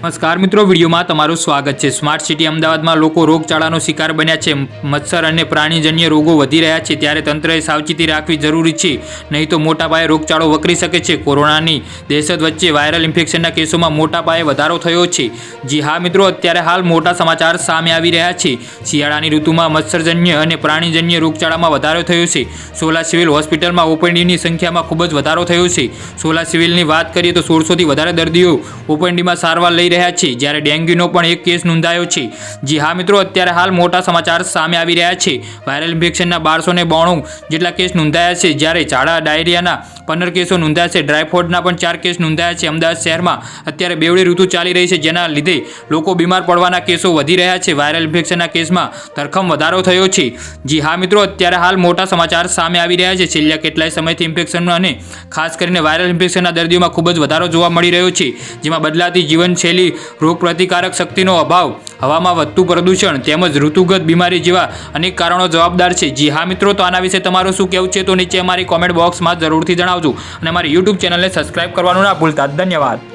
નમસ્કાર મિત્રો, વિડીયોમાં તમારું સ્વાગત છે। સ્માર્ટ સિટી અમદાવાદમાં લોકો રોગચાળાનો શિકાર બન્યા છે। મચ્છર અને પ્રાણીજન્ય રોગો વધી રહ્યા છે, ત્યારે તંત્રએ સાવચેતી રાખવી જરૂરી છે, નહીં તો મોટા પાયે રોગચાળો વકરી શકે છે। કોરોનાની દહેશત વચ્ચે વાયરલ ઇન્ફેક્શનના કેસોમાં મોટા પાયે વધારો થયો છે। જી હા મિત્રો, અત્યારે હાલ મોટા સમાચાર સામે આવી રહ્યા છે। શિયાળાની ઋતુમાં મચ્છરજન્ય અને પ્રાણીજન્ય રોગચાળામાં વધારો થયો છે। સોલા સિવિલ હોસ્પિટલમાં ઓપીડીની સંખ્યામાં ખૂબ જ વધારો થયો છે। સોલા સિવિલની વાત કરીએ તો 1600થી વધારે દર્દીઓ ઓપીડીમાં સારવાર લઈ રહ્યા છે, જ્યારે ડેન્ગ્યુનો પણ એક કેસ નોંધાયો છે। જી હા મિત્રો, અત્યારે હાલ મોટા સમાચાર સામે આવી રહ્યા છે। વાયરલ ઇન્ફેક્શનના 1292 જેટલા કેસ નોંધાયા છે, જ્યારે ઝાડા ડાયરિયાના 15 કેસો નોંધાયા છે। ડ્રાયફોડના પણ 4 કેસ નોંધાયા છે। અમદાવાદ શહેરમાં અત્યારે બેવડી ઋતુ ચાલી રહી છે, જેના લીધે લોકો બીમાર પડવાના કેસો વધી રહ્યા છે। વાયરલ ઇન્ફેક્શનના કેસમાં ધરખમ વધારો થયો છે। જી હા મિત્રો, અત્યારે હાલ મોટા સમાચાર સામે આવી રહ્યા છે। છેલ્લા કેટલાય સમયથી ઇન્ફેક્શન અને ખાસ કરીને વાયરલ ઇન્ફેક્શનના દર્દીઓમાં ખૂબ જ વધારો જોવા મળી રહ્યો છે, જેમાં બદલાતી જીવનશૈલી, રોગપ્રતિકારક શક્તિનો અભાવ, હવામાં વધતું પ્રદૂષણ તેમજ ઋતુગત બીમારી જેવા અનેક કારણો જવાબદાર છે। જી હા મિત્રો, તો આના વિશે તમારું શું કહેવું છે તો નીચે અમારી કોમેન્ટ બોક્સમાં જરૂરથી જણાવજો અને અમારી યુટ્યુબ ચેનલને સબસ્ક્રાઇબ કરવાનું ના ભૂલતા। ધન્યવાદ।